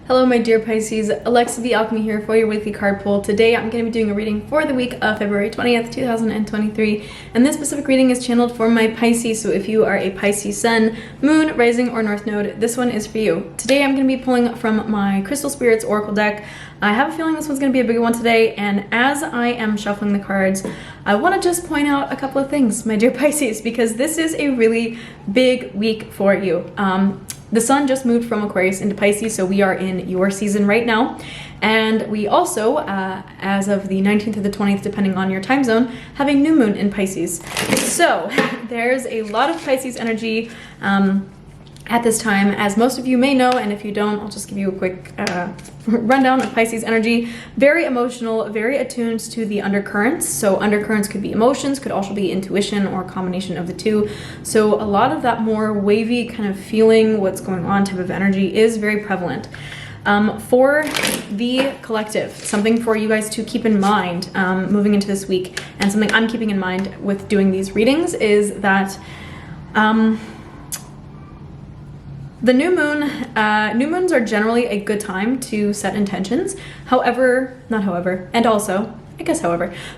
Hello my dear Pisces, Alexa the Alchemy here for your weekly card pull. Today I'm going to be doing a reading for the week of February 20th, 2023, and this specific reading is channeled for my Pisces, so if you are a Pisces Sun, Moon, Rising, or North Node, this one is for you. Today I'm going to be pulling from my Crystal Spirits Oracle deck. I have a feeling this one's going to be a bigger one today, and as I am shuffling the cards, I want to just point out a couple of things, my dear Pisces, because this is a really big week for you. The sun just moved from Aquarius into Pisces, so we are in your season right now. And we also, as of the 19th or the 20th, depending on your time zone, have a new moon in Pisces. So there's a lot of Pisces energy at this time, as most of you may know, and if you don't, I'll just give you a quick rundown of Pisces energy. Very emotional, very attuned to the undercurrents. So undercurrents could be emotions, could also be intuition, or a combination of the two. So a lot of that more wavy kind of feeling what's going on type of energy is very prevalent. For the collective, something for you guys to keep in mind moving into this week, and something I'm keeping in mind with doing these readings is that the new moons are generally a good time to set intentions. However,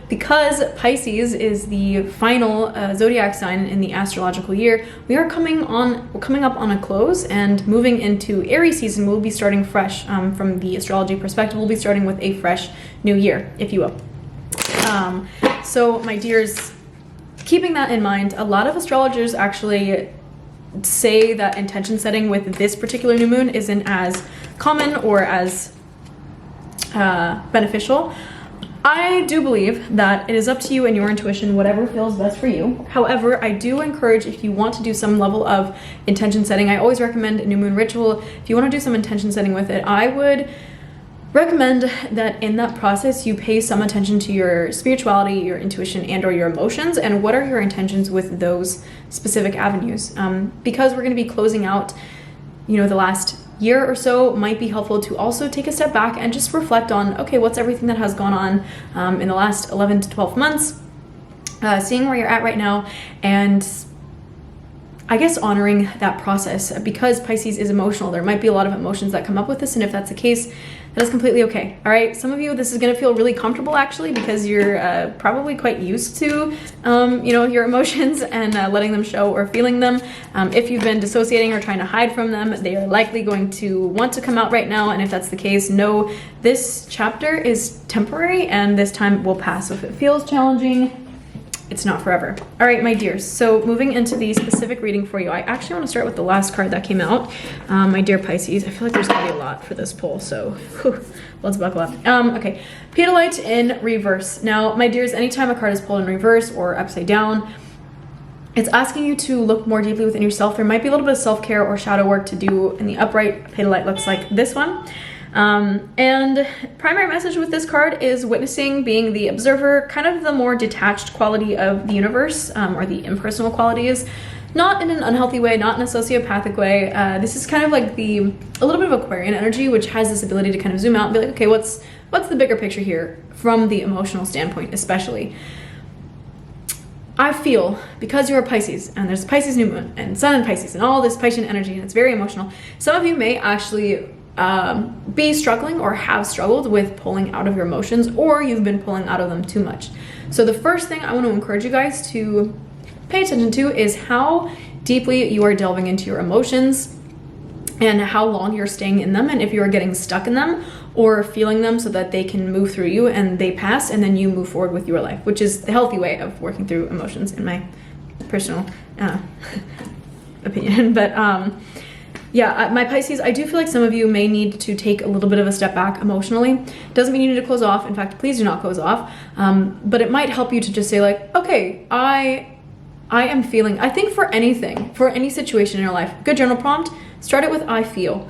because Pisces is the final zodiac sign in the astrological year, we're coming up on a close and moving into Aries season. We'll be starting fresh from the astrology perspective. We'll be starting with a fresh new year, if you will. So my dears, keeping that in mind, a lot of astrologers actually say that intention setting with this particular new moon isn't as common or as beneficial. I do believe that it is up to you and your intuition, whatever feels best for you. However, I do encourage, if you want to do some level of intention setting, I always recommend a new moon ritual. If you want to do some intention setting with it, I would recommend that in that process you pay some attention to your spirituality, your intuition, and or your emotions, and what are your intentions with those specific avenues. Because we're going to be closing out, the last year or so, might be helpful to also take a step back and just reflect on, okay, what's everything that has gone on in the last 11 to 12 months, seeing where you're at right now, and I guess honoring that process. Because Pisces is emotional, there might be a lot of emotions that come up with this, and if that's the case, that is completely okay. All right, some of you, this is going to feel really comfortable actually, because you're probably quite used to your emotions and letting them show or feeling them. If you've been dissociating or trying to hide from them, they are likely going to want to come out right now, and if that's the case, know this chapter is temporary and this time will pass. So if it feels challenging, it's not forever. All right, my dears, so moving into the specific reading for you, I actually want to start with the last card that came out. My dear Pisces, I feel like there's gonna be a lot for this pull, so whew, let's buckle up. Okay, Pedalite in reverse. Now, my dears, anytime a card is pulled in reverse or upside down, it's asking you to look more deeply within yourself. There might be a little bit of self-care or shadow work to do. In the upright, Pedalite looks like this one. And primary message with this card is witnessing, being the observer, kind of the more detached quality of the universe, or the impersonal qualities, not in an unhealthy way, not in a sociopathic way. This is kind of like a little bit of Aquarian energy, which has this ability to kind of zoom out and be like, okay, what's the bigger picture here from the emotional standpoint, especially. I feel, because you're a Pisces, and there's a Pisces new moon, and sun in Pisces, and all this Piscean energy, and it's very emotional, some of you may actually be struggling or have struggled with pulling out of your emotions, or you've been pulling out of them too much. So the first thing I want to encourage you guys to pay attention to is how deeply you are delving into your emotions and how long you're staying in them, and if you are getting stuck in them or feeling them so that they can move through you and they pass and then you move forward with your life, which is the healthy way of working through emotions in my personal opinion. But yeah, my Pisces, I do feel like some of you may need to take a little bit of a step back emotionally. Doesn't mean you need to close off. In fact, please do not close off. But it might help you to just say like, okay, I am feeling, I think for anything, for any situation in your life, good journal prompt, start it with I feel.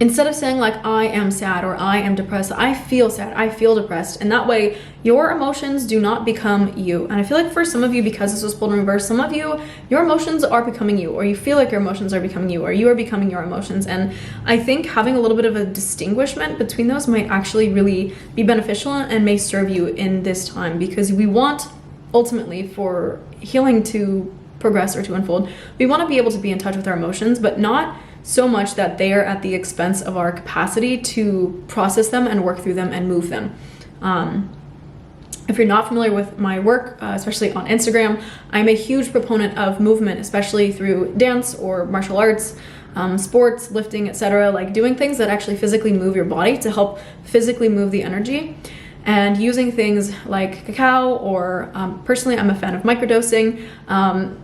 Instead of saying like, I am sad or I am depressed, I feel sad, I feel depressed. And that way your emotions do not become you. And I feel like for some of you, because this was pulled in reverse, some of you, your emotions are becoming you, or you feel like your emotions are becoming you, or you are becoming your emotions. And I think having a little bit of a distinguishment between those might actually really be beneficial and may serve you in this time, because we want ultimately for healing to progress or to unfold, we want to be able to be in touch with our emotions, but not so much that they are at the expense of our capacity to process them and work through them and move them. If you're not familiar with my work, especially on Instagram, I'm a huge proponent of movement, especially through dance or martial arts, sports, lifting, etc. Like doing things that actually physically move your body to help physically move the energy. And using things like cacao or personally, I'm a fan of microdosing,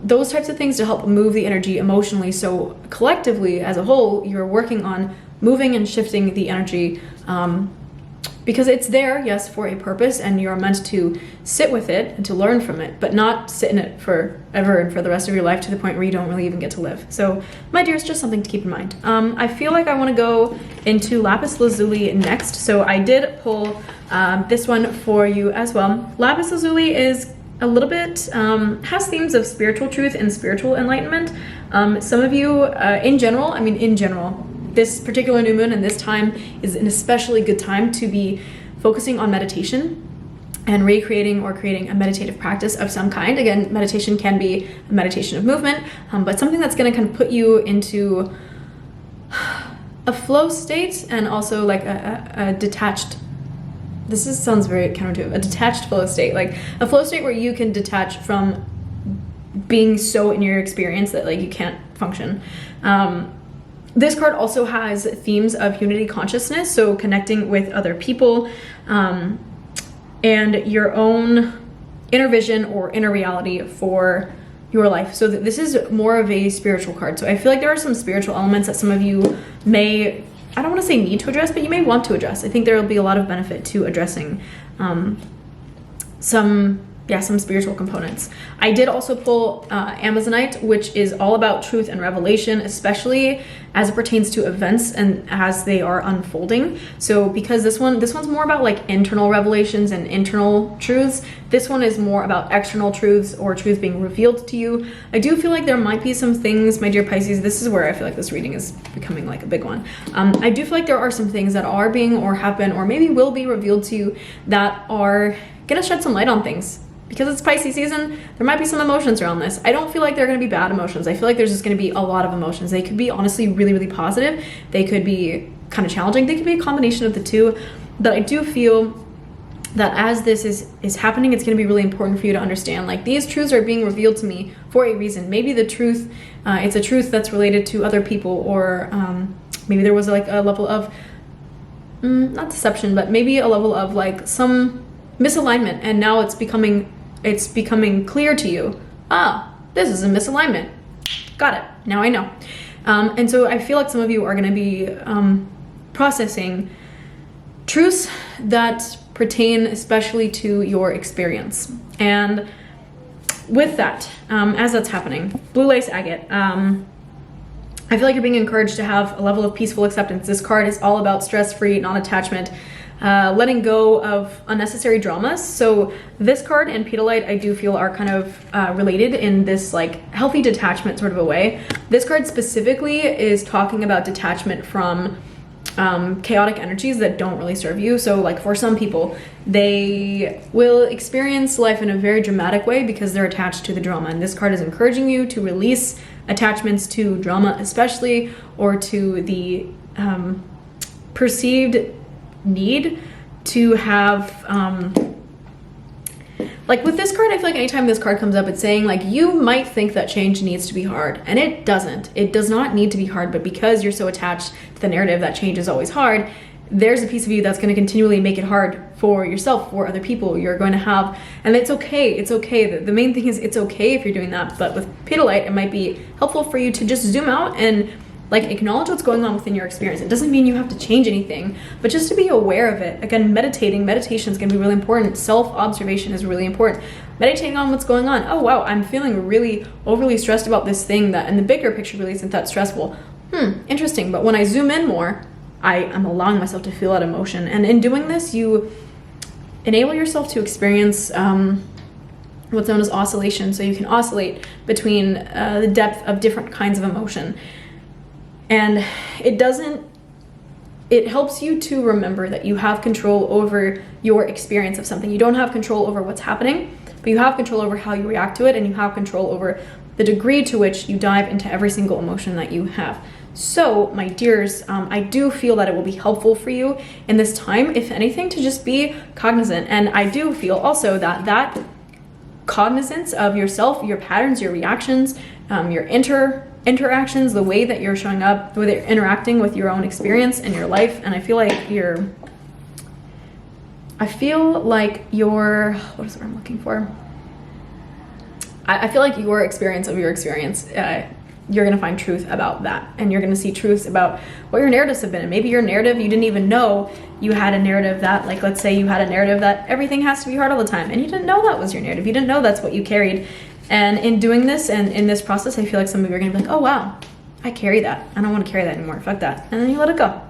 those types of things to help move the energy emotionally. So collectively, as a whole, you're working on moving and shifting the energy because it's there, yes, for a purpose, and you're meant to sit with it and to learn from it, but not sit in it forever and for the rest of your life to the point where you don't really even get to live. So, my dear, it's just something to keep in mind. I feel like I want to go into lapis lazuli next. So I did pull this one for you as well. Lapis lazuli is a little bit, has themes of spiritual truth and spiritual enlightenment. Some of you, in general, this particular new moon and this time is an especially good time to be focusing on meditation and recreating or creating a meditative practice of some kind. Again, meditation can be a meditation of movement, but something that's going to kind of put you into a flow state and also like a detached, sounds very counterintuitive, a detached flow state, like a flow state where you can detach from being so in your experience that like you can't function. This card also has themes of unity consciousness, so connecting with other people and your own inner vision or inner reality for your life. So this is more of a spiritual card. So I feel like there are some spiritual elements that some of you may, I don't want to say need to address, but you may want to address. I think there will be a lot of benefit to addressing some spiritual components. I did also pull Amazonite, which is all about truth and revelation, especially as it pertains to events and as they are unfolding. So because this one's more about like internal revelations and internal truths, this one is more about external truths or truths being revealed to you. I do feel like there might be some things, my dear Pisces, this is where I feel like this reading is becoming like a big one. I do feel like there are some things that are being or have been or maybe will be revealed to you that are gonna shed some light on things. Because it's Pisces season, there might be some emotions around this. I don't feel like they're going to be bad emotions. I feel like there's just going to be a lot of emotions. They could be honestly really, really positive. They could be kind of challenging. They could be a combination of the two. But I do feel that as this is happening, it's going to be really important for you to understand, like, these truths are being revealed to me for a reason. Maybe the truth, it's a truth that's related to other people, or maybe there was like a level of, not deception, but maybe a level of like some misalignment, and now it's becoming clear to you, this is a misalignment. Got it. Now I know. And so I feel like some of you are going to be processing truths that pertain especially to your experience. And with that, as that's happening, blue lace agate, I feel like you're being encouraged to have a level of peaceful acceptance. This card is all about stress-free, non-attachment, letting go of unnecessary dramas. So this card and pedalite, I do feel, are kind of related in this like healthy detachment sort of a way. This card specifically is talking about detachment from chaotic energies that don't really serve you. So like for some people, they will experience life in a very dramatic way because they're attached to the drama. And this card is encouraging you to release attachments to drama especially, or to the perceived need to have like with this card, I feel like anytime this card comes up, it's saying like you might think that change needs to be hard, and it doesn't. It does not need to be hard, but because you're so attached to the narrative that change is always hard, there's a piece of you that's going to continually make it hard for yourself, for other people. You're going to have, and it's okay. It's okay. The main thing is it's okay if you're doing that. But with pedalite, it might be helpful for you to just zoom out and like acknowledge what's going on within your experience. It doesn't mean you have to change anything, but just to be aware of it. Again, meditation is going to be really important. Self-observation is really important. Meditating on what's going on. Oh wow, I'm feeling really overly stressed about this thing that in the bigger picture really isn't that stressful. Interesting. But when I zoom in more, I am allowing myself to feel that emotion. And in doing this, you enable yourself to experience what's known as oscillation. So you can oscillate between the depth of different kinds of emotion. And it helps you to remember that you have control over your experience of something. You don't have control over what's happening, but you have control over how you react to it, and you have control over the degree to which you dive into every single emotion that you have. So my dears, I do feel that it will be helpful for you in this time, if anything, to just be cognizant. And I do feel also that cognizance of yourself, your patterns, your reactions, your interactions, the way that you're showing up, the way that you're interacting with your own experience and your life. And I feel like what is the word I'm looking for? I feel like your experience of your experience, you're going to find truth about that, and you're going to see truths about what your narratives have been. And maybe your narrative, you didn't even know you had a narrative that, like, let's say you had a narrative that everything has to be hard all the time, and you didn't know that was your narrative. You didn't know that's what you carried. And in doing this and in this process, I feel like some of you are going to be like, oh wow, I carry that. I don't want to carry that anymore. Fuck that. And then you let it go.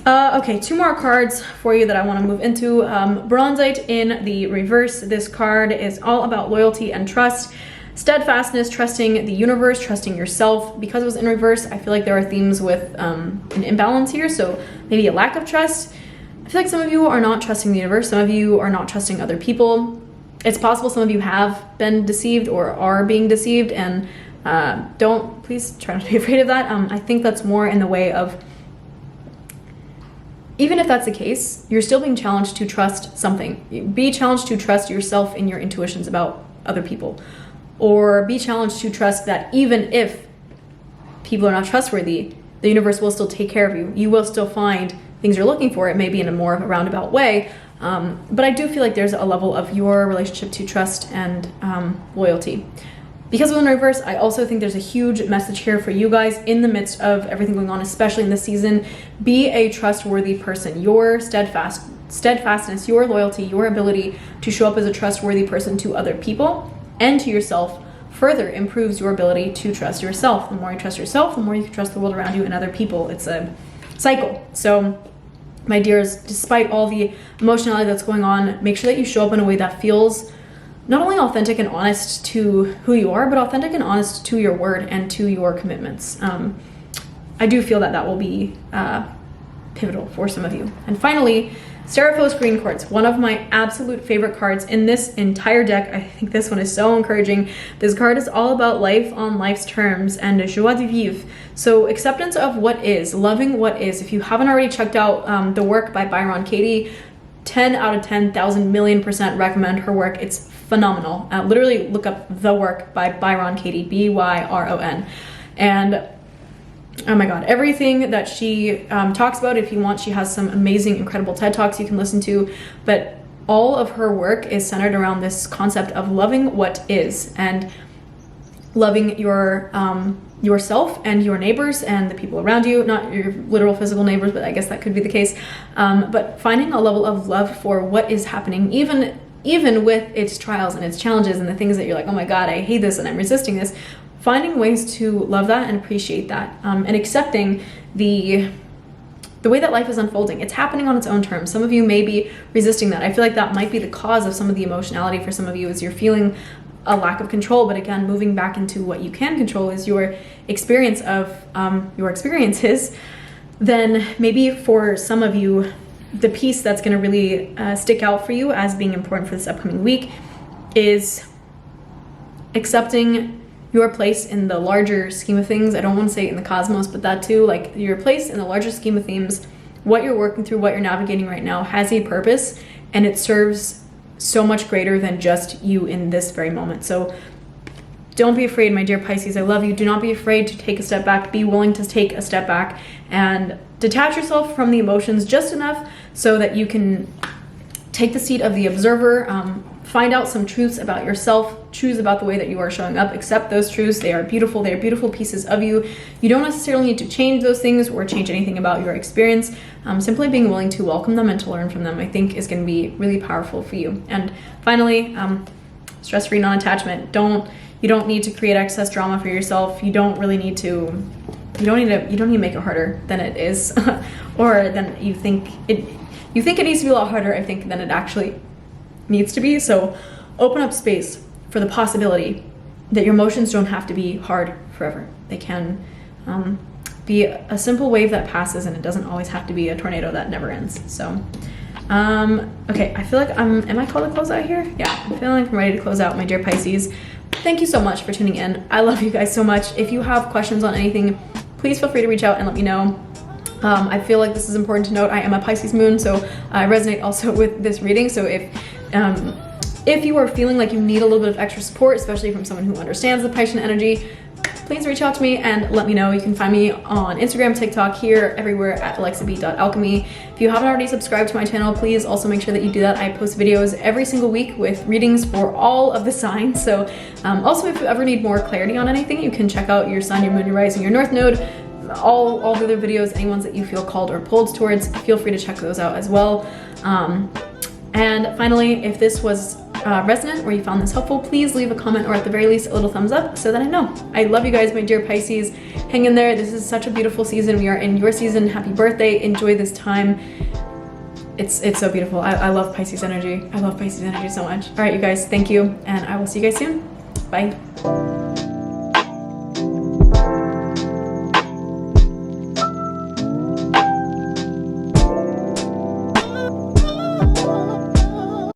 Okay, 2 more cards for you that I want to move into. Bronzite in the reverse. This card is all about loyalty and trust, steadfastness, trusting the universe, trusting yourself. Because it was in reverse, I feel like there are themes with an imbalance here, so maybe a lack of trust. I feel like some of you are not trusting the universe. Some of you are not trusting other people. It's possible some of you have been deceived or are being deceived, and please try not to be afraid of that. I think that's more in the way of, even if that's the case, you're still being challenged to trust something. Be challenged to trust yourself in your intuitions about other people. Or be challenged to trust that even if people are not trustworthy, the universe will still take care of you. You will still find things you're looking for. It may be in a more of a roundabout way. But I do feel like there's a level of your relationship to trust and loyalty. Because of the reverse, I also think there's a huge message here for you guys in the midst of everything going on, especially in this season. Be a trustworthy person. Your steadfastness, your loyalty, your ability to show up as a trustworthy person to other people and to yourself further improves your ability to trust yourself. The more you trust yourself, the more you can trust the world around you and other people. It's a cycle. So my dears, despite all the emotionality that's going on, make sure that you show up in a way that feels not only authentic and honest to who you are, but authentic and honest to your word and to your commitments. I do feel that will be pivotal for some of you. And finally, Seraphos Green Quartz, one of my absolute favorite cards in this entire deck. I think this one is so encouraging. This card is all about life on life's terms and joie de vivre. So acceptance of what is, loving what is. If you haven't already checked out the work by Byron Katie, 10 out of 10,000,000,000% recommend her work. It's phenomenal. Literally look up the work by Byron Katie, Byron. And oh my god, everything that she talks about, if you want, she has some amazing, incredible TED Talks you can listen to, but all of her work is centered around this concept of loving what is and loving yourself and your neighbors and the people around you, not your literal physical neighbors, but I guess that could be the case. But finding a level of love for what is happening, even with its trials and its challenges and the things that you're like, oh my god, I hate this and I'm resisting this. Finding ways to love that and appreciate that, and accepting the way that life is unfolding. It's happening on its own terms. Some of you may be resisting that. I feel like that might be the cause of some of the emotionality for some of you, is you're feeling a lack of control. But again, moving back into what you can control is your experience of your experiences. Then maybe for some of you, the piece that's going to really stick out for you as being important for this upcoming week is accepting your place in the larger scheme of things. I don't want to say in the cosmos, but that too, like your place in the larger scheme of things, what you're working through, what you're navigating right now has a purpose, and it serves so much greater than just you in this very moment. So don't be afraid, my dear Pisces. I love you. Do not be afraid to take a step back. Be willing to take a step back and detach yourself from the emotions just enough so that you can take the seat of the observer, find out some truths about yourself, choose about the way that you are showing up, accept those truths. They are beautiful. They are beautiful pieces of you. You don't necessarily need to change those things or change anything about your experience. Simply being willing to welcome them and to learn from them, I think, is going to be really powerful for you. And finally, stress-free non-attachment. You don't need to create excess drama for yourself. You don't need to make it harder than it is, or than you think it needs to be a lot harder, I think, than it actually needs to be. So open up space for the possibility that your emotions don't have to be hard forever. They can be a simple wave that passes, and it doesn't always have to be a tornado that never ends. So okay, I feel like am I called to close out here? Yeah, I'm feeling like I'm ready to close out, my dear Pisces. Thank you so much for tuning in. I love you guys so much. If you have questions on anything, please feel free to reach out and let me know. I feel like this is important to note. I am a Pisces moon, so I resonate also with this reading. So if you are feeling like you need a little bit of extra support, especially from someone who understands the Piscean energy, please reach out to me and let me know. You can find me on Instagram, TikTok, here, everywhere at alexab.alchemy. If you haven't already subscribed to my channel, please also make sure that you do that. I post videos every single week with readings for all of the signs. So also, if you ever need more clarity on anything, you can check out your sun, your moon, your rising, your north node, all the other videos, any ones that you feel called or pulled towards, feel free to check those out as well. And finally, if this was resonant or you found this helpful, please leave a comment or at the very least a little thumbs up so that I know. I love you guys, my dear Pisces. Hang in there. This is such a beautiful season. We are in your season. Happy birthday. Enjoy this time. It's so beautiful. I love Pisces energy. I love Pisces energy so much. All right, you guys, thank you. And I will see you guys soon. Bye.